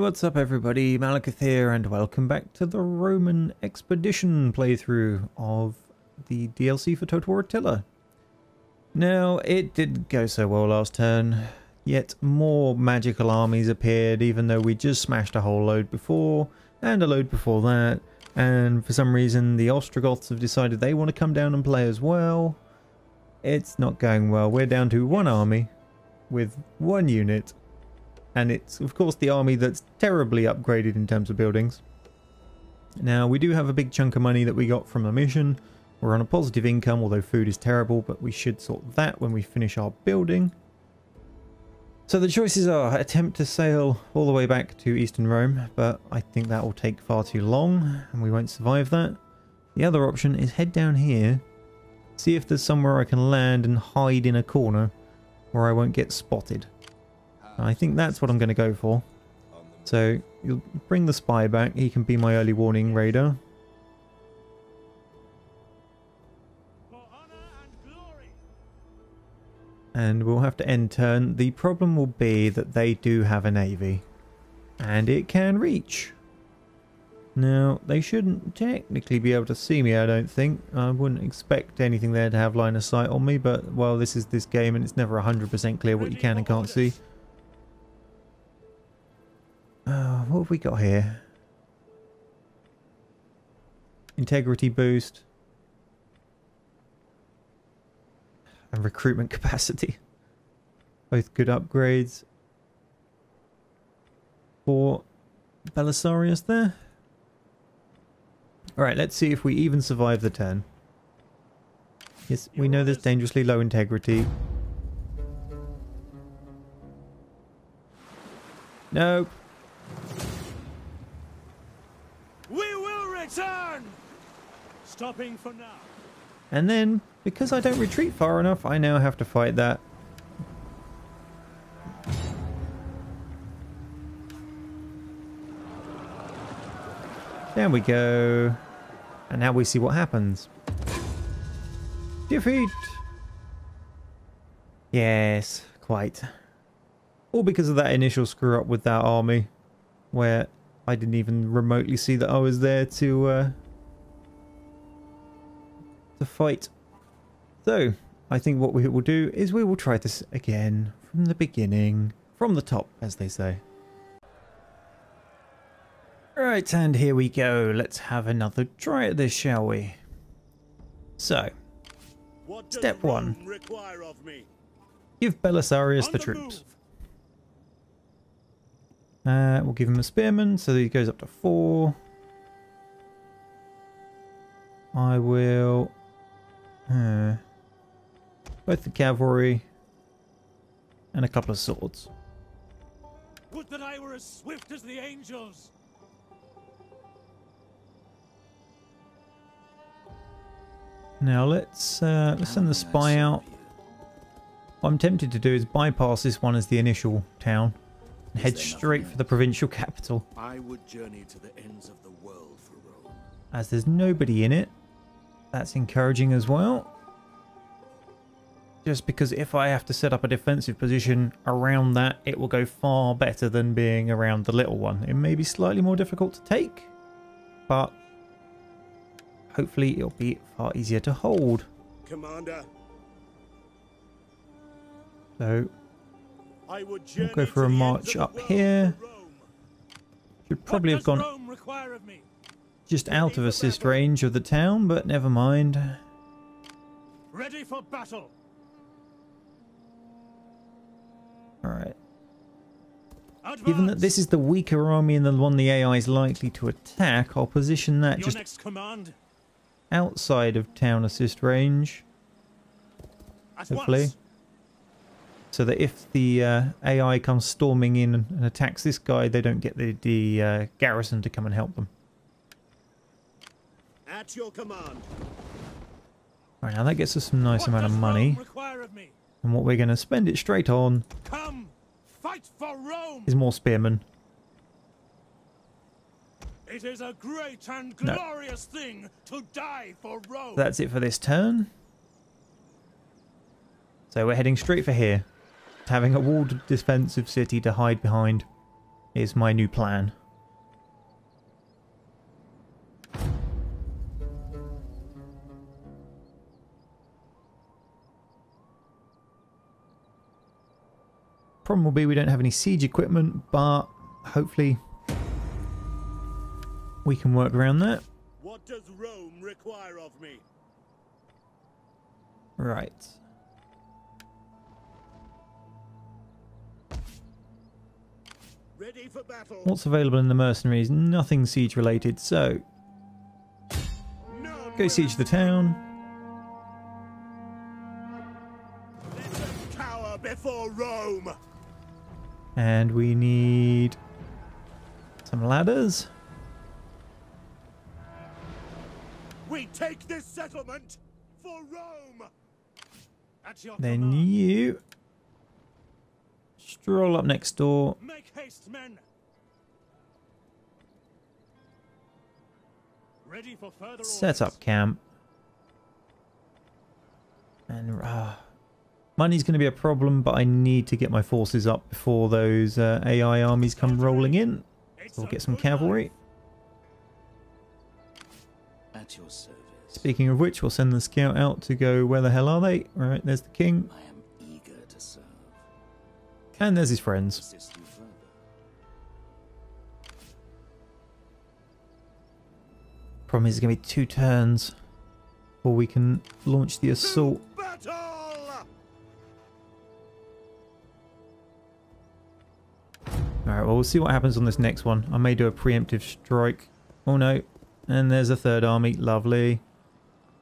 what's up everybody, Malakith here and welcome back to the Roman Expedition playthrough of the DLC for Total War Attila. Now, it didn't go so well last turn, yet more magical armies appeared even though we just smashed a whole load before, and a load before that, and for some reason the Ostrogoths have decided they want to come down and play as well. It's not going well. We're down to one army with one unit. And it's, of course, the army that's terribly upgraded in terms of buildings. Now, we do have a big chunk of money that we got from the mission. We're on a positive income, although food is terrible, but we should sort that when we finish our building. So the choices are attempt to sail all the way back to Eastern Rome, but I think that will take far too long, and we won't survive that. The other option is head down here, see if there's somewhere I can land and hide in a corner where I won't get spotted. I think that's what I'm going to go for. So, you'll bring the spy back. He can be my early warning raider. And we'll have to end turn. The problem will be that they do have a navy. And it can reach. Now, they shouldn't technically be able to see me, I don't think. I wouldn't expect anything there to have line of sight on me, but, well, this is this game and it's never 100% clear what you can and can't see. What have we got here? Integrity boost. And recruitment capacity. Both good upgrades. For Belisarius there. Alright, let's see if we even survive the turn. Yes, we know there's dangerously low integrity. Nope. Stopping for now. And then, because I don't retreat far enough, I now have to fight that. There we go. And now we see what happens. Defeat! Yes, quite. All because of that initial screw up with that army, where I didn't even remotely see that I was there to fight. So, I think what we will do is we will try this again from the beginning, from the top, as they say. Right, and here we go. Let's have another try at this, shall we? So, step one. Give Belisarius the troops. We'll give him a spearman, so that he goes up to 4. I will... both the cavalry and a couple of swords. Would that I were as swift as the angels. Now let's send the spy out. What I'm tempted to do is bypass this one as the initial town and head straight for the provincial capital. I would journey to the ends of the world for Rome. As there's nobody in it. That's encouraging as well. Just because if I have to set up a defensive position around that, it will go far better than being around the little one. It may be slightly more difficult to take, but hopefully it'll be far easier to hold. Commander. So we'll go for a march up here. Should probably have gone just out of assist range of the town, but never mind. Ready for battle. Alright. Given that this is the weaker army and the one the AI is likely to attack, I'll position that just outside of town assist range. Hopefully. So that if the AI comes storming in and attacks this guy, they don't get the garrison to come and help them. At your command. Alright, now that gets us some nice amount of money. And what we're going to spend it straight on fight for Rome. Is more spearmen. It is a great and glorious thing to die for Rome. That's it for this turn. So we're heading straight for here. Having a walled defensive city to hide behind. is my new plan. Problem will be we don't have any siege equipment, but hopefully we can work around that. What does Rome require of me? Right. Ready for battle. What's available in the mercenaries? Nothing siege related, so go siege the town. Let them cower before Rome. And we need some ladders. We take this settlement for Rome. At your Then command. you stroll up next door. Make haste, men. Ready for further Set orders. up camp. And money's going to be a problem, but I need to get my forces up before those AI armies come rolling in. So we'll get some cavalry. At your service. Speaking of which, we'll send the scout out to go, where the hell are they? Right, there's the king. I am eager to serve. And there's his friends. Assist you further. Problem is, it's going to be 2 turns before we can launch the assault. Battle! Alright, well, we'll see what happens on this next one. I may do a preemptive strike. Oh no. And there's a third army. Lovely.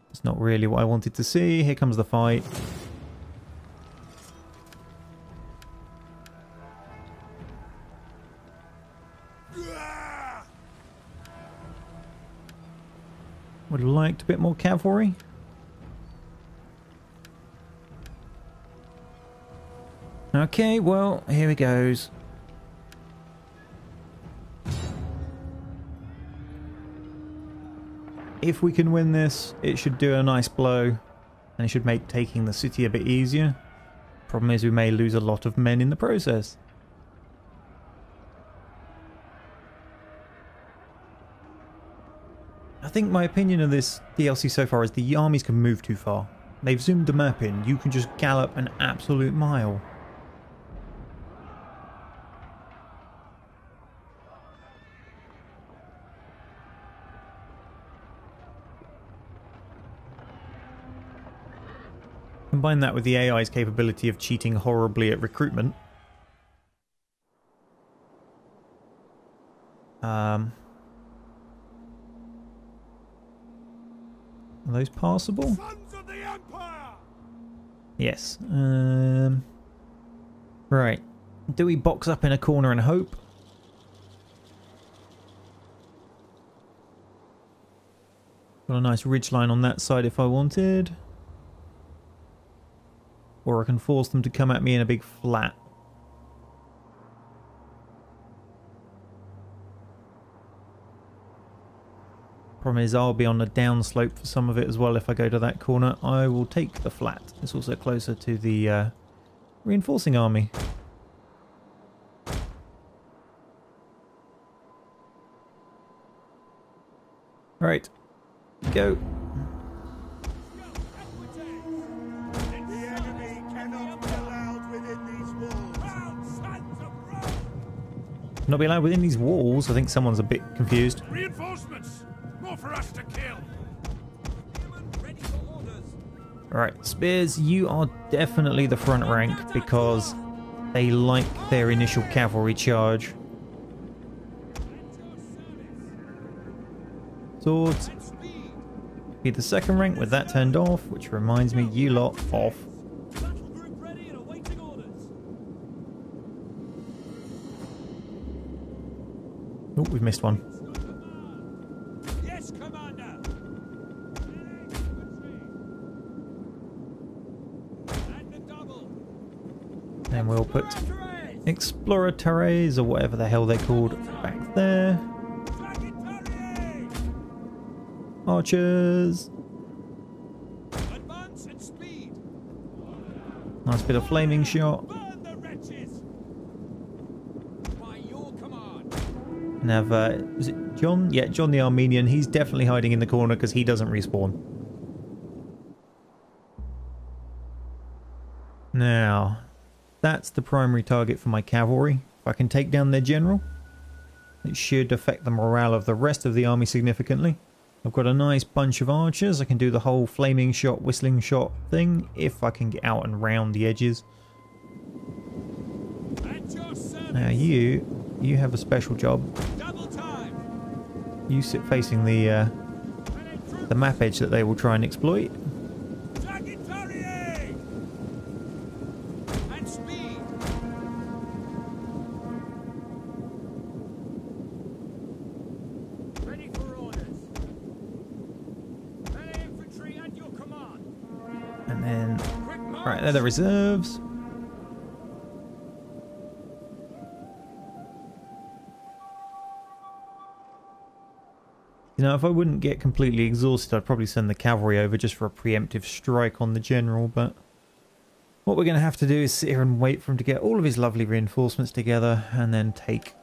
It's not really what I wanted to see. Here comes the fight. Would have liked a bit more cavalry. Okay, well, here it goes. If we can win this, it should do a nice blow, and it should make taking the city a bit easier. Problem is, we may lose a lot of men in the process. I think my opinion of this DLC so far is the armies can move too far. They've zoomed the map in. You can just gallop an absolute mile. Combine that with the AI's capability of cheating horribly at recruitment. Are those passable? Sons of the Empire! Yes. Right. Do we box up in a corner and hope? Got a nice ridgeline on that side if I wanted. Or I can force them to come at me in a big flat. Problem is, I'll be on the downslope for some of it as well if I go to that corner. I will take the flat. It's also closer to the reinforcing army. Right, go. The enemy cannot be allowed within these walls. Not be allowed within these walls. I think someone's a bit confused. Reinforcements! More for us to kill! Alright, Spears, you are definitely the front rank because they like their initial cavalry charge. Swords, be the second rank with that turned off, which reminds me, you lot off. Oh, we've missed one. Yes, Commander! And the double! Then we'll put Explorer Turrets, or whatever the hell they're called, back there. Archers. Advance at speed! Nice bit of flaming shot. Burn the wretches! By your command! And have, is it John? Yeah, John the Armenian. He's definitely hiding in the corner because he doesn't respawn. Now, that's the primary target for my cavalry. If I can take down their general, it should affect the morale of the rest of the army significantly. I've got a nice bunch of archers. I can do the whole flaming shot, whistling shot thing if I can get out and round the edges. Now you have a special job. You sit facing the map edge that they will try and exploit. And then, right, they're the reserves. You know, if I wouldn't get completely exhausted, I'd probably send the cavalry over just for a preemptive strike on the general, but what we're going to have to do is sit here and wait for him to get all of his lovely reinforcements together and then take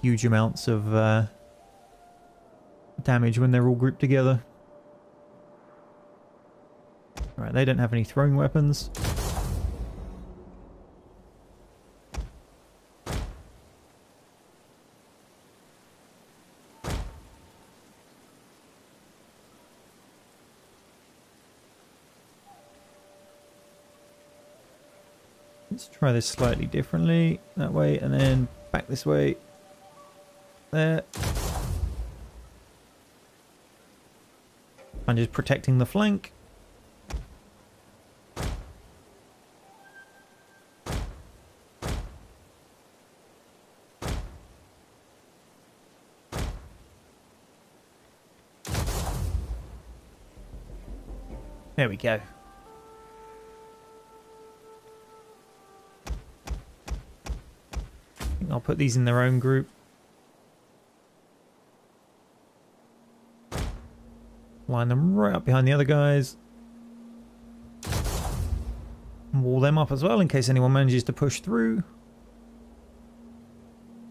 huge amounts of damage when they're all grouped together. Right, they don't have any throwing weapons. Let's try this slightly differently. That way, and then back this way. There. I'm just protecting the flank. There we go. I think I'll put these in their own group. Line them right up behind the other guys. And wall them up as well in case anyone manages to push through.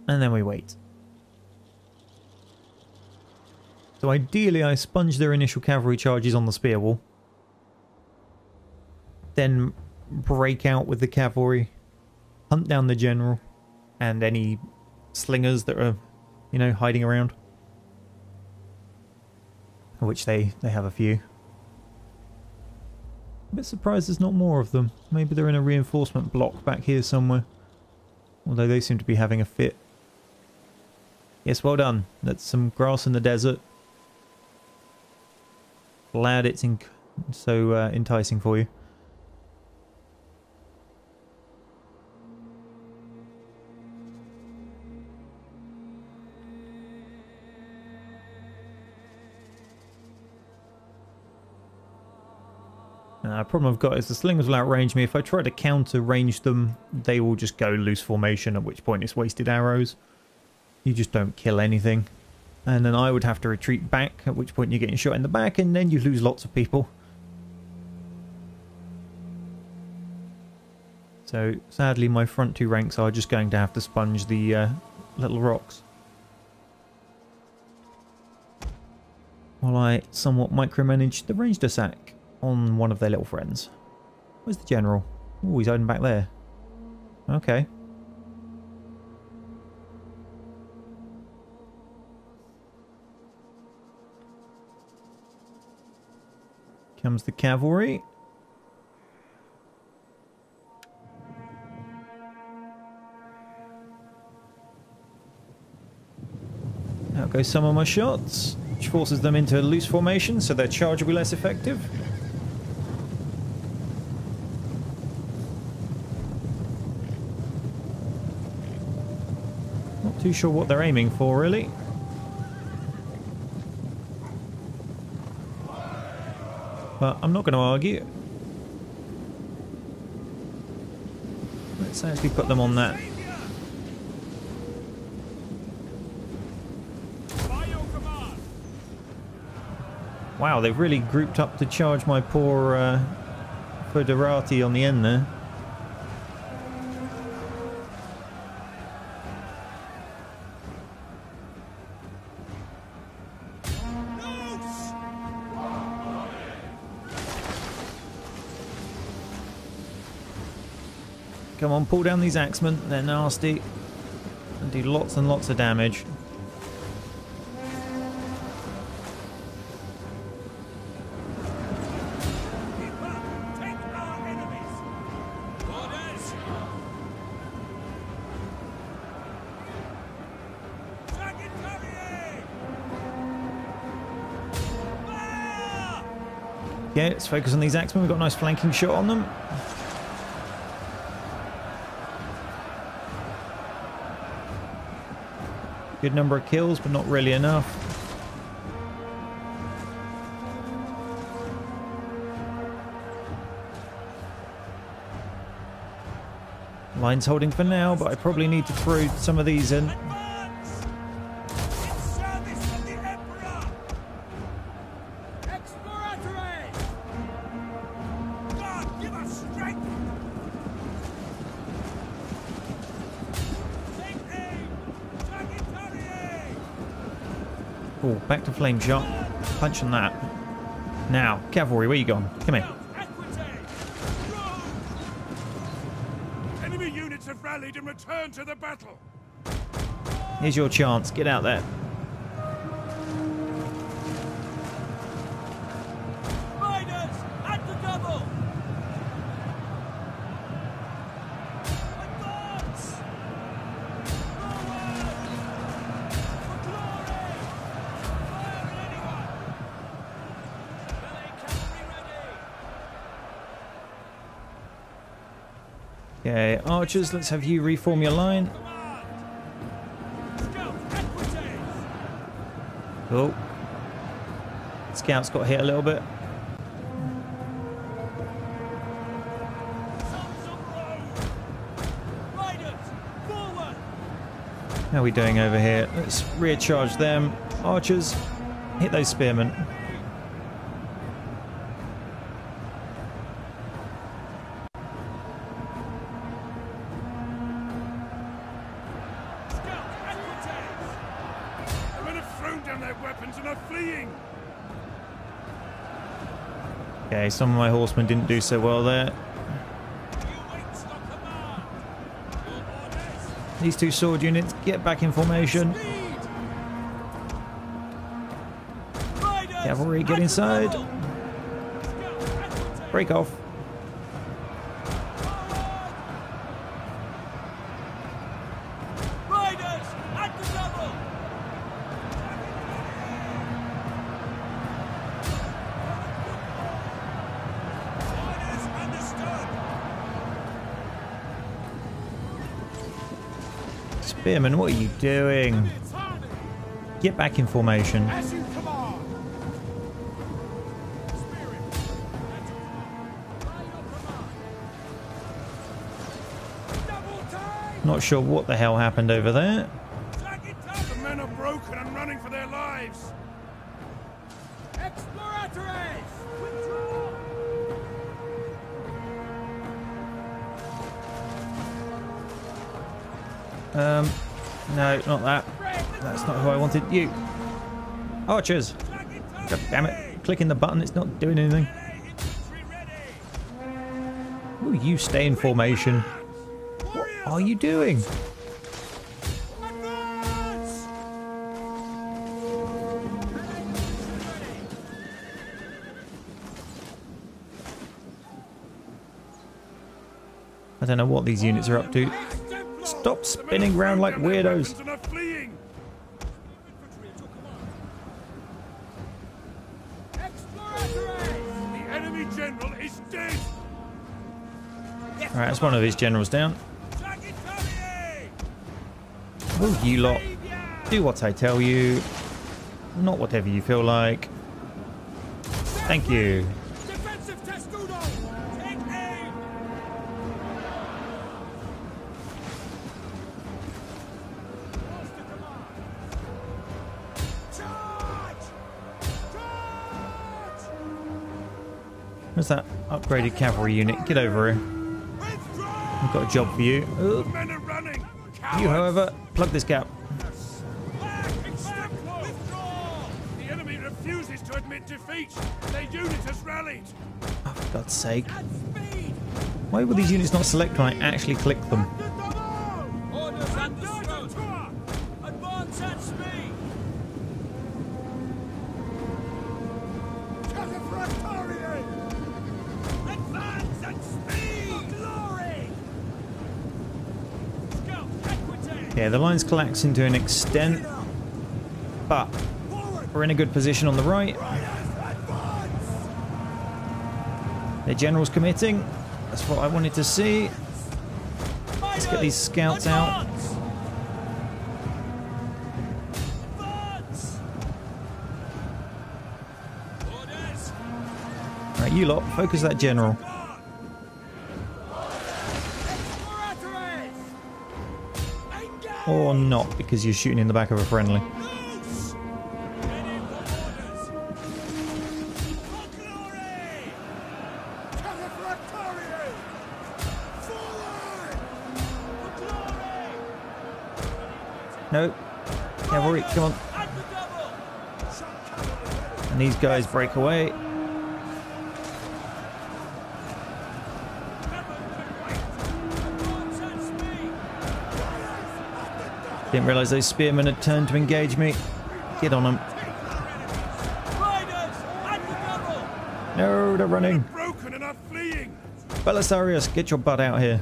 And then we wait. So ideally I sponge their initial cavalry charges on the spear wall. Then break out with the cavalry, hunt down the general and any slingers that are, you know, hiding around. Which they have a few. A bit surprised there's not more of them. Maybe they're in a reinforcement block back here somewhere. Although they seem to be having a fit. Yes, well done. That's some grass in the desert. Glad it's so enticing for you. The problem I've got is the slingers will outrange me. If I try to counter range them, they will just go loose formation, at which point it's wasted arrows. You just don't kill anything. And then I would have to retreat back, at which point you're getting shot in the back, and then you lose lots of people. So, sadly, my front two ranks are just going to have to sponge the little rocks. While I somewhat micromanage the ranged attack on one of their little friends. Where's the general? Oh, he's hiding back there. Okay. Comes the cavalry. Out goes some of my shots, which forces them into loose formation, so their charge will be less effective. Not too sure what they're aiming for, really. But I'm not going to argue. Let's actually put them on that. Wow, they've really grouped up to charge my poor Foderati on the end there. Come on, pull down these axemen. They're nasty. And do lots and lots of damage. Yeah, let's focus on these axemen. We've got a nice flanking shot on them. Good number of kills, but not really enough. Line's holding for now, but I probably need to throw some of these in. Oh, back to flame shot. Punch on that. Now, cavalry, where you gone? Come here. Enemy units have rallied and returned to the battle. Here's your chance. Get out there. Riders, at the double. Advance. Forward. For glory. Fire at anyone. Melee cavalry ready. Okay, archers, let's have you reform your line. Cool. Scouts got hit a little bit. How are we doing over here? Let's recharge them. Archers, hit those spearmen. Okay, some of my horsemen didn't do so well there. These two sword units, get back in formation. Cavalry, get inside. Break off. Spearman, what are you doing? Get back in formation. Not sure what the hell happened over there. The men are broken and running for their lives. Exploratores! Withdraw! No, not that. That's not who I wanted. You. Archers! God damn it. Clicking the button, it's not doing anything. Will you stay in formation? What are you doing? I don't know what these units are up to. Stop spinning around like weirdos. Alright, that's one of his generals down. Oh, you lot. Do what I tell you. Not whatever you feel like. Thank you. Where's that upgraded cavalry unit? Get over here. I've got a job for you. You, however, plug this gap. The enemy refuses to admit defeat. Their unit has rallied. Oh, for God's sake. Why will these units not select when I actually click them? Orders understood. Advance at speed. Advance at speed. For glory. Scout equity. Yeah, the line's collapsing to an extent, but we're in a good position on the right. The general's committing. That's what I wanted to see. Let's get these scouts out. Right, you lot, focus that general. Or not, because you're shooting in the back of a friendly. No. Cavalry, come on. And these guys break away. Didn't realise those spearmen had turned to engage me. Get on them. No, they're running. Broken and are fleeing. Belisarius, get your butt out here.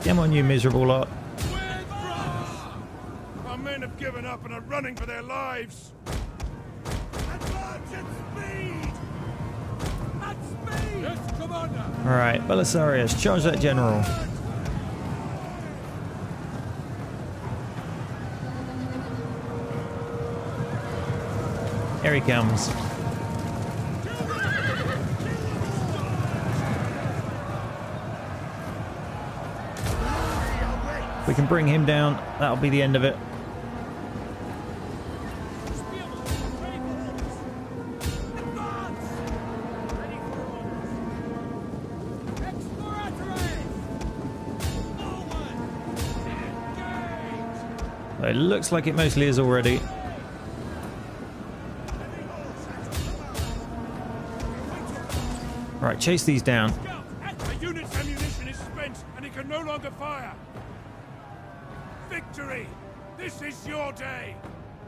Come on, you miserable lot. Our men have given up and are running for their lives. Advance at speed! At speed! Yes, Commander! Alright, Belisarius, charge that general. Here he comes. If we can bring him down, that'll be the end of it. It looks like it mostly is already. Right, chase these down. The unit's ammunition is spent and it can no longer fire. Victory! This is your day!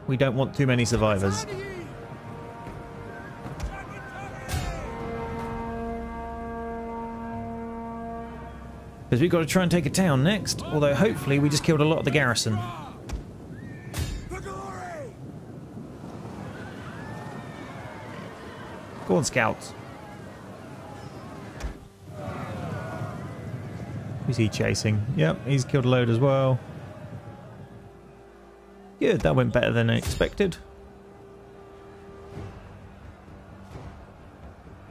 We don't want too many survivors. Because we've got to try and take a town next, although hopefully we just killed a lot of the garrison. Go on, scouts. Who's he chasing? Yep, he's killed a load as well. Good, that went better than I expected.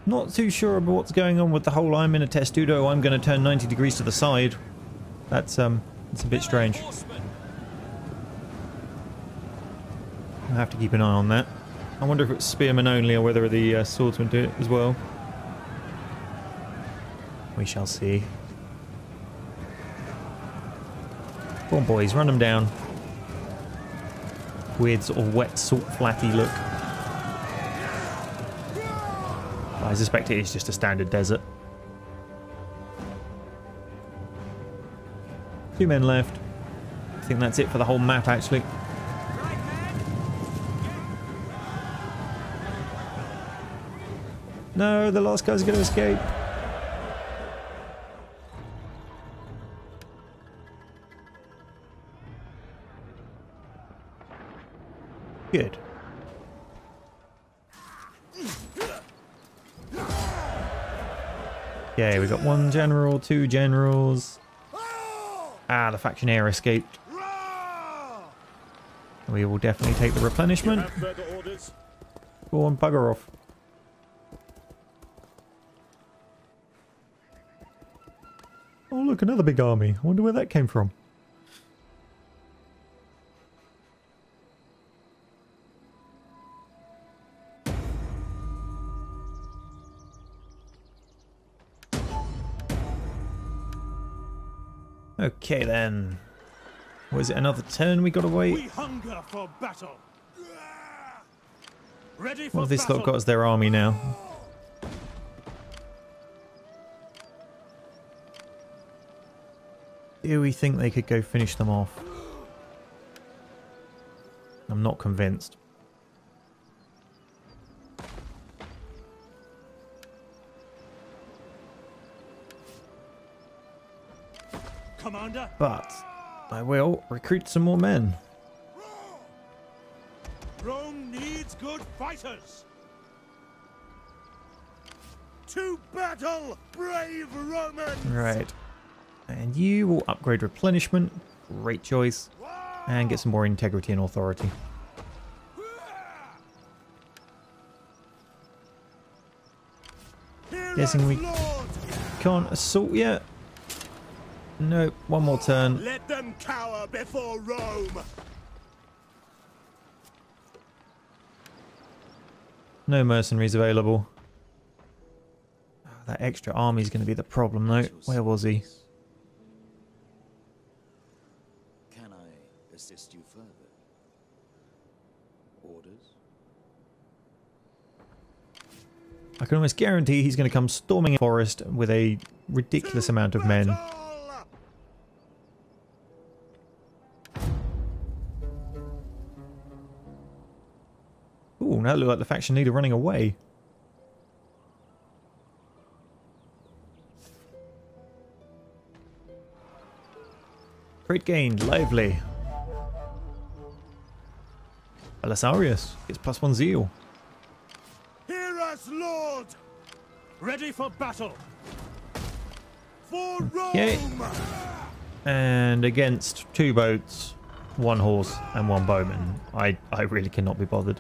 Not too sure about what's going on with the whole I'm in a testudo, I'm going to turn 90 degrees to the side. That's a bit strange. I'll have to keep an eye on that. I wonder if it's spearmen only or whether the swordsmen do it as well. We shall see. Come on, boys, run them down. Weird sort of wet, salt, flatty look. I suspect it is just a standard desert. 2 men left. I think that's it for the whole map, actually. No, the last guy's going to escape. Good. Yeah, we got 1 general, 2 generals. Ah, the faction heir escaped. We will definitely take the replenishment. Go on, bugger off. Oh, look, another big army. I wonder where that came from. Okay then. Was it another turn we gotta We wait? hunger for battle. Ready for What have this battle. lot got as their army now? Do we think they could go finish them off? I'm not convinced. Commander. But I will recruit some more men. Rome needs good fighters. To battle, brave Romans. Right. And you will upgrade replenishment. Great choice. And get some more integrity and authority. Guessing we can't assault yet. Nope, one more turn. Let them cower before Rome. No mercenaries available. Oh, that extra army is going to be the problem though. Where was he? Can I assist you further? Orders? I can almost guarantee he's going to come storming in the forest with a ridiculous amount of men. Ooh, now it looks like the faction leader running away. Great gain, lively. Belisarius gets +1 zeal. Hear us, Lord. Ready for battle. For Rome. Okay. And against 2 boats, 1 horse and 1 bowman. I really cannot be bothered.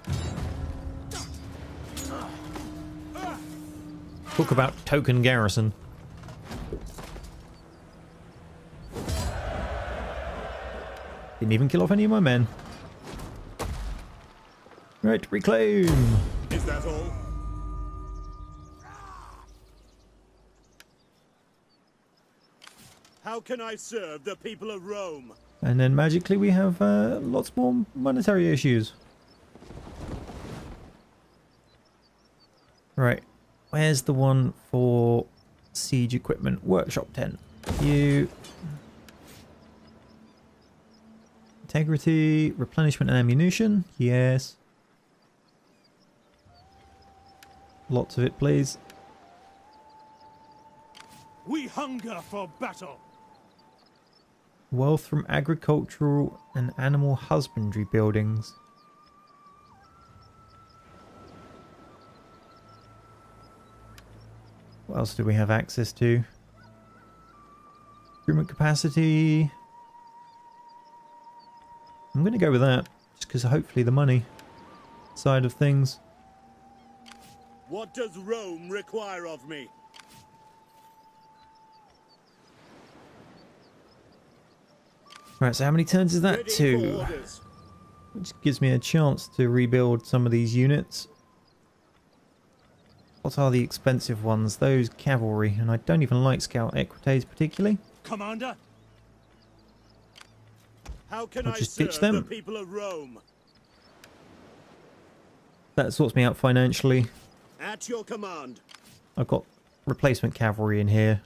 Talk about token garrison. Didn't even kill off any of my men. Right, reclaim. Is that all? How can I serve the people of Rome? And then magically we have lots more monetary issues. Right, where's the one for siege equipment workshop tent? You... Integrity, replenishment and ammunition, yes. Lots of it, please. We hunger for battle. Wealth from agricultural and animal husbandry buildings. What else do we have access to? Recruitment capacity. I'm going to go with that, just because hopefully the money side of things. What does Rome require of me? Right, so how many turns is that? Ready 2. for orders. Which gives me a chance to rebuild some of these units. What are the expensive ones? Those cavalry, and I don't even like scout equites particularly. Commander? How can I'll I just serve ditch them. the people of Rome? That sorts me out financially. At your command. I've got replacement cavalry in here.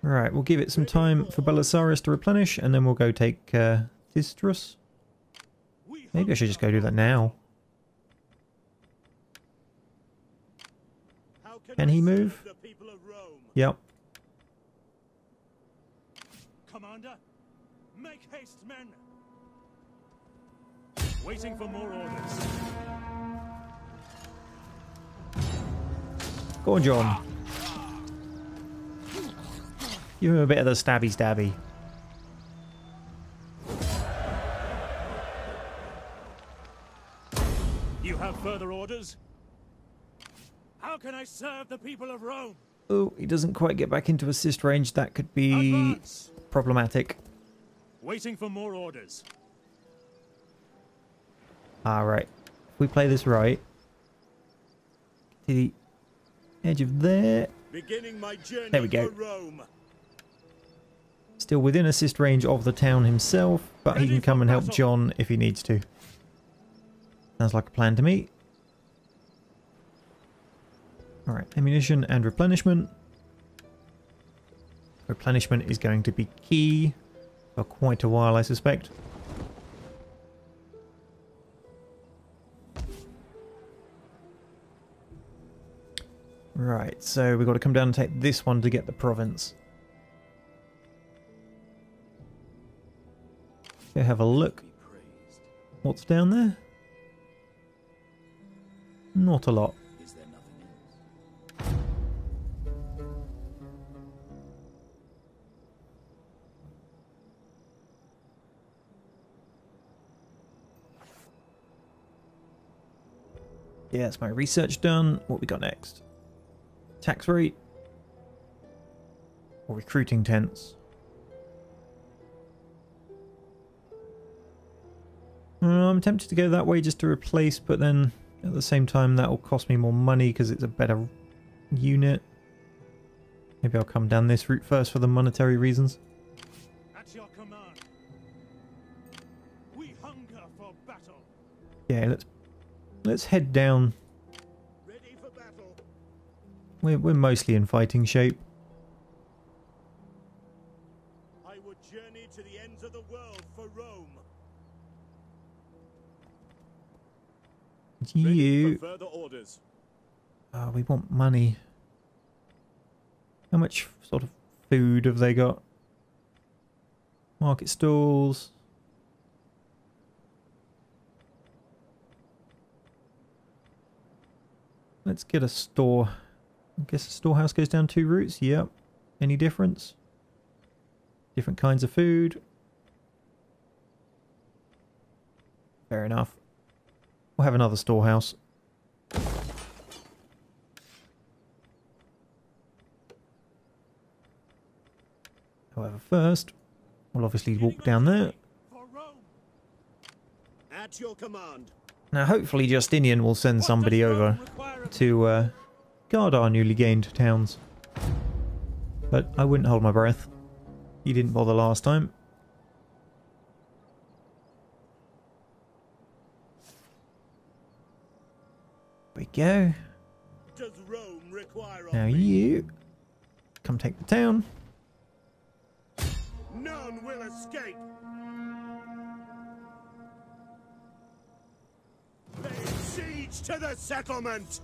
Right, we'll give it some time for Belisarius to replenish, and then we'll go take Thistras. Maybe I should just go do that now. Can he move? The people of Rome? Yep. Commander, make haste, men. Waiting for more orders. Go on, John. Give him a bit of the stabby stabby. You have further orders? How can I serve the people of Rome? Oh, he doesn't quite get back into assist range. That could be Advance. problematic. Waiting for more orders. Alright. If we play this right... Did he... edge of there. Beginning my journey There we go. for Rome. Still within assist range of the town himself, but he Ready can come for and help battle. John if he needs to. Sounds like a plan to me. Alright, ammunition and replenishment. Replenishment is going to be key for quite a while, I suspect. Right, so we've got to come down and take this one to get the province. Go have a look. Be praised. What's down there? Not a lot. Is there nothing else? Yeah, that's my research done. What we got next? Tax rate. Or recruiting tents. I'm tempted to go that way just to replace, but then at the same time that will cost me more money because it's a better unit. Maybe I'll come down this route first for the monetary reasons. At your command. We hunger for battle. Yeah, let's head down. Ready for battle. We're mostly in fighting shape. I would journey to the ends of the world for Rome. Ready You. for further orders. Oh, we want money. How much sort of food have they got? Market stalls. Let's get a store. I guess the storehouse goes down 2 routes. Yep. Any difference? Different kinds of food. Fair enough. We'll have another storehouse. However, first, we'll obviously walk down there. For Rome. At your command. Now, hopefully Justinian will send somebody over to guard our newly gained towns. But I wouldn't hold my breath. He didn't bother last time. There we go. Does Rome require of Now me? you come take the town. None will escape. Lay siege to the settlement.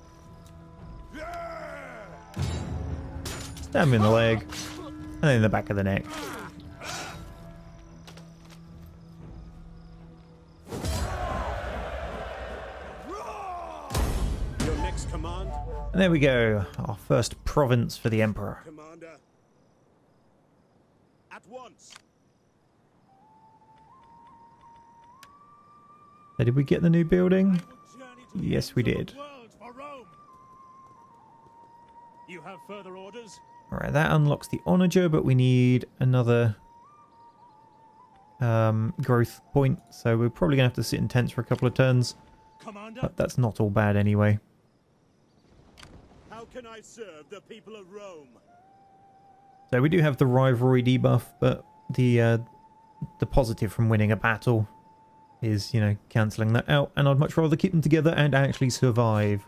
Stab him in the leg. And then in the back of the neck. Your next command, And there we go. Our first province for the Emperor. Commander. At once. So did we get the new building? I will journey to the Yes, ends we of the did. world for Rome. You have further orders? Alright, that unlocks the onager, but we need another growth point. So we're probably going to have to sit in tents for a couple of turns. Commander, But that's not all bad anyway. how can I serve the people of Rome? So we do have the rivalry debuff, but the positive from winning a battle is, you know, cancelling that out. And I'd much rather keep them together and actually survive.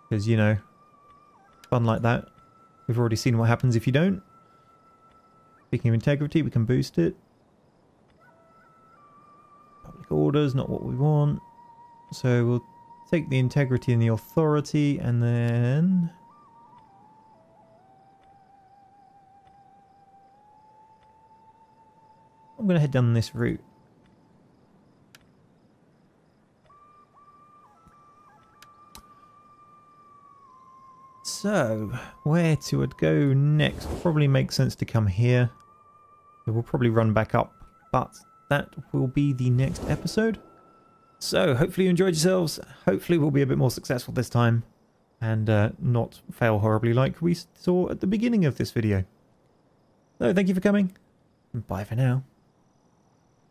Because, you know, fun like that. We've already seen what happens if you don't. Speaking of integrity, we can boost it. Public orders, not what we want. So we'll take the integrity and the authority, and then I'm going to head down this route. So, where to go next? Probably makes sense to come here. So we'll probably run back up, but that will be the next episode. So, hopefully you enjoyed yourselves. Hopefully we'll be a bit more successful this time, and not fail horribly like we saw at the beginning of this video. So, thank you for coming, and bye for now.